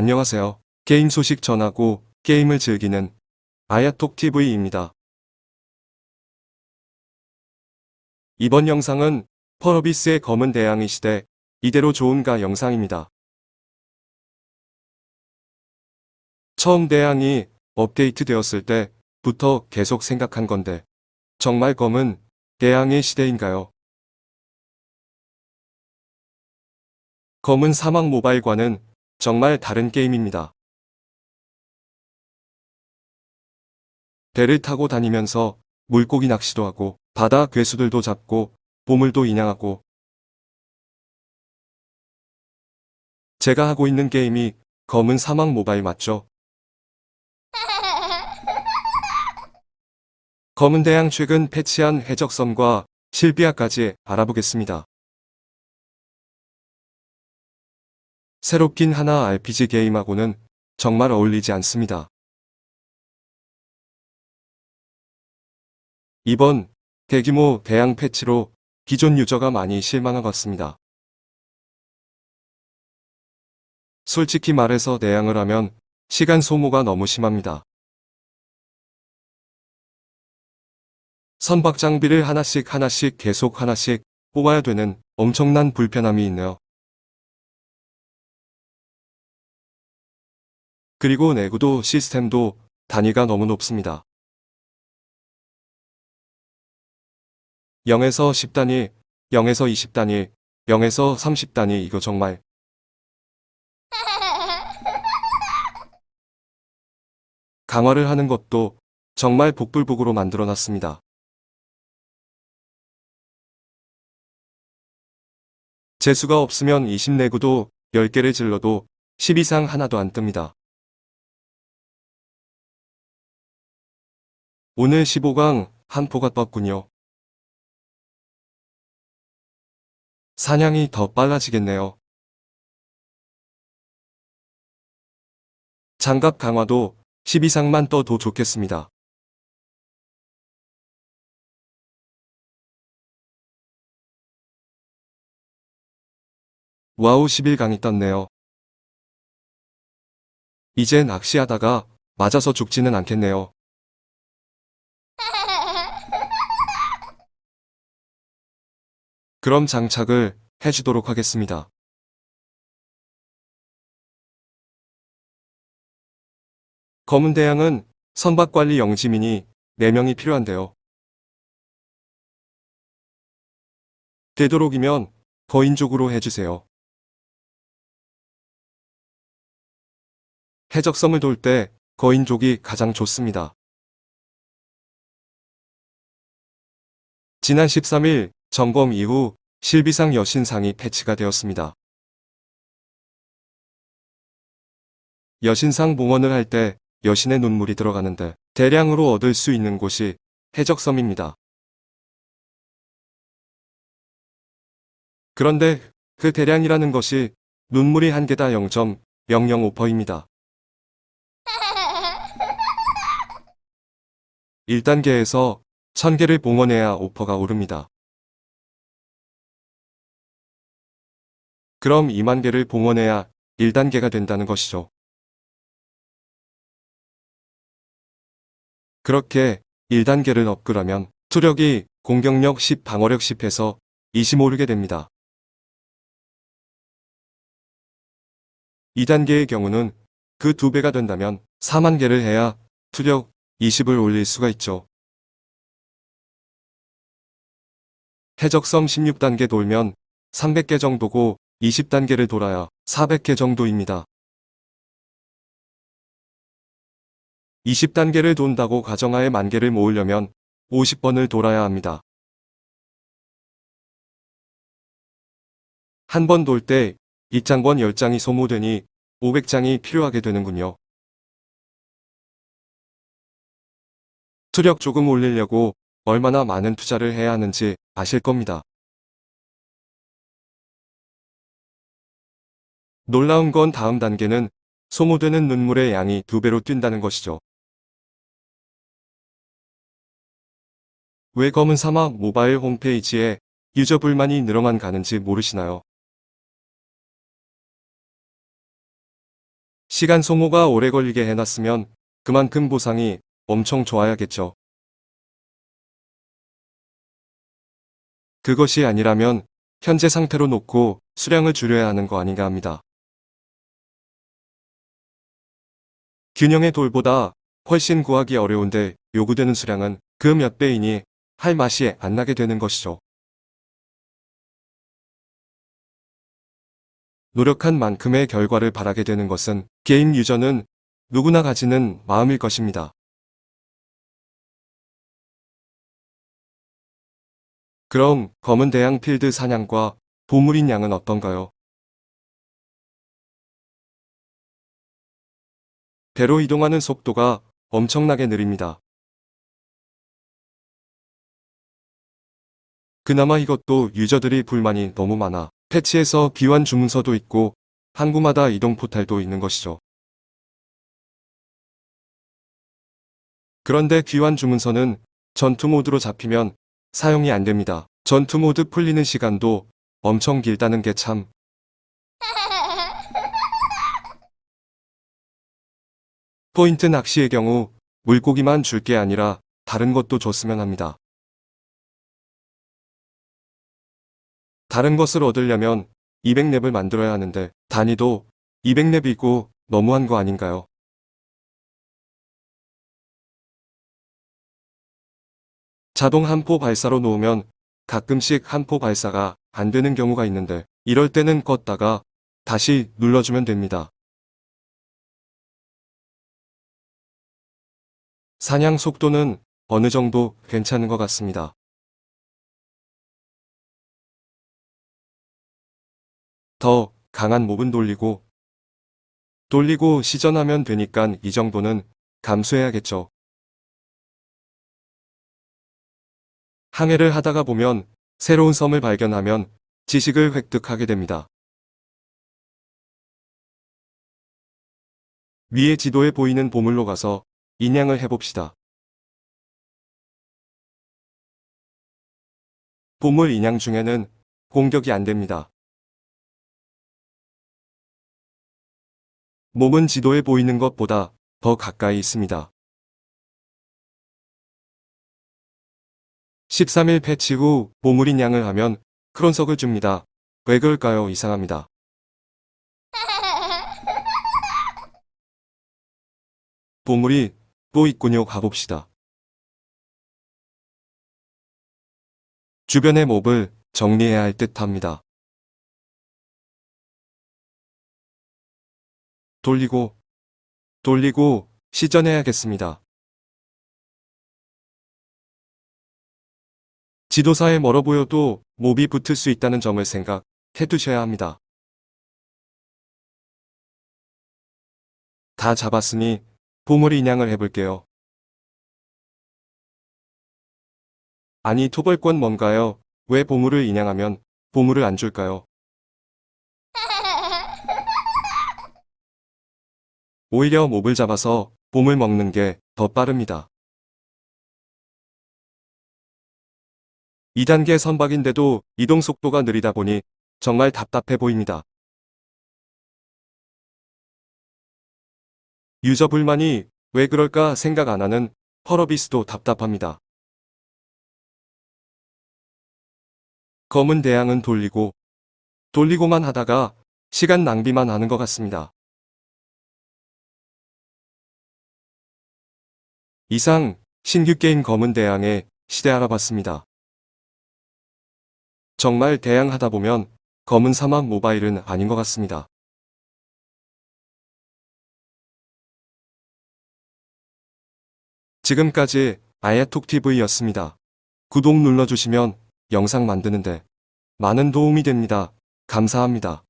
안녕하세요. 게임 소식 전하고 게임을 즐기는 아야톡TV입니다. 이번 영상은 펄어비스의 검은 대항해 시대 이대로 좋은가 영상입니다. 처음 대항이 업데이트 되었을 때부터 계속 생각한 건데 정말 검은 대항해 시대인가요? 검은 사막 모바일과는 정말 다른 게임입니다. 배를 타고 다니면서 물고기 낚시도 하고 바다 괴수들도 잡고 보물도 인양하고 제가 하고 있는 게임이 검은 사막 모바일 맞죠? 검은 대양 최근 패치한 해적섬과 실비아까지 알아보겠습니다. 새롭긴 하나 RPG 게임하고는 정말 어울리지 않습니다. 이번 대규모 대양 패치로 기존 유저가 많이 실망한 것 같습니다. 솔직히 말해서 대양을 하면 시간 소모가 너무 심합니다. 선박 장비를 하나씩 계속 하나씩 뽑아야 되는 엄청난 불편함이 있네요. 그리고 내구도 시스템도 단위가 너무 높습니다. 0에서 10단위, 0에서 20단위, 0에서 30단위 이거 정말 강화를 하는 것도 정말 복불복으로 만들어놨습니다. 재수가 없으면 20 내구도 10개를 질러도 10 이상 하나도 안 뜹니다. 오늘 15강 한 포가 떴군요. 사냥이 더 빨라지겠네요. 장갑 강화도 10 이상만 떠도 좋겠습니다. 와우 11강이 떴네요. 이제 낚시하다가 맞아서 죽지는 않겠네요. 그럼 장착을 해주도록 하겠습니다. 검은 대양은 선박관리 영지민이 4명이 필요한데요. 되도록이면 거인족으로 해주세요. 해적섬을 돌 때 거인족이 가장 좋습니다. 지난 13일 점검 이후 실비상 여신상이 패치가 되었습니다. 여신상 봉헌을 할 때 여신의 눈물이 들어가는데 대량으로 얻을 수 있는 곳이 해적섬입니다. 그런데 그 대량이라는 것이 눈물이 한 개다 0.005%입니다. 1단계에서 1000개를 봉헌해야 5%가 오릅니다. 그럼 2만 개를 봉헌해야 1단계가 된다는 것이죠. 그렇게 1단계를 업그라면 투력이 공격력 10, 방어력 10에서 20 오르게 됩니다. 2단계의 경우는 그 2배가 된다면 4만 개를 해야 투력 20을 올릴 수가 있죠. 해적섬 16단계 돌면 300개 정도고 20단계를 돌아야 400개 정도입니다. 20단계를 돈다고 가정하에 만 개를 모으려면 50번을 돌아야 합니다. 한 번 돌 때 입장권 10장이 소모되니 500장이 필요하게 되는군요. 투력 조금 올리려고 얼마나 많은 투자를 해야 하는지 아실 겁니다. 놀라운 건 다음 단계는 소모되는 눈물의 양이 2배로 뛴다는 것이죠. 왜 검은 사막 모바일 홈페이지에 유저 불만이 늘어만 가는지 모르시나요? 시간 소모가 오래 걸리게 해놨으면 그만큼 보상이 엄청 좋아야겠죠. 그것이 아니라면 현재 상태로 놓고 수량을 줄여야 하는 거 아닌가 합니다. 균형의 돌보다 훨씬 구하기 어려운데 요구되는 수량은 그 몇 배이니 할 맛이 안 나게 되는 것이죠. 노력한 만큼의 결과를 바라게 되는 것은 게임 유저는 누구나 가지는 마음일 것입니다. 그럼 검은 대양 필드 사냥과 보물인 양은 어떤가요? 배로 이동하는 속도가 엄청나게 느립니다. 그나마 이것도 유저들이 불만이 너무 많아 패치에서 귀환 주문서도 있고 항구마다 이동 포탈도 있는 것이죠. 그런데 귀환 주문서는 전투 모드로 잡히면 사용이 안 됩니다. 전투 모드 풀리는 시간도 엄청 길다는 게 참. 포인트 낚시의 경우 물고기만 줄 게 아니라 다른 것도 줬으면 합니다. 다른 것을 얻으려면 200렙을 만들어야 하는데 단위도 200렙이고 너무한 거 아닌가요? 자동 한포 발사로 놓으면 가끔씩 한포 발사가 안 되는 경우가 있는데 이럴 때는 껐다가 다시 눌러주면 됩니다. 사냥 속도는 어느 정도 괜찮은 것 같습니다. 더 강한 몹은 돌리고 시전하면 되니까 이 정도는 감수해야겠죠. 항해를 하다가 보면 새로운 섬을 발견하면 지식을 획득하게 됩니다. 위에 지도에 보이는 보물로 가서 인양을 해봅시다. 보물 인양 중에는 공격이 안 됩니다. 몸은 지도에 보이는 것보다 더 가까이 있습니다. 13일 패치 후 보물 인양을 하면 크론석을 줍니다. 왜 그럴까요? 이상합니다. 보물이 또 있군요. 가봅시다. 주변의 몹을 정리해야 할 듯 합니다. 돌리고 시전해야겠습니다. 지도사에 멀어 보여도 몹이 붙을 수 있다는 점을 생각해 두셔야 합니다. 다 잡았으니 보물 인양을 해볼게요. 아니 토벌권 뭔가요? 왜 보물을 인양하면 보물을 안 줄까요? 오히려 몹을 잡아서 보물 먹는 게 더 빠릅니다. 2단계 선박인데도 이동 속도가 느리다 보니 정말 답답해 보입니다. 유저 불만이 왜 그럴까 생각 안 하는 펄어비스도 답답합니다. 검은 대양은 돌리고만 하다가 시간 낭비만 하는 것 같습니다. 이상 신규 게임 검은 대양의 시대 알아봤습니다. 정말 대양하다 보면 검은 사막 모바일은 아닌 것 같습니다. 지금까지 아야톡TV였습니다. 구독 눌러주시면 영상 만드는데 많은 도움이 됩니다. 감사합니다.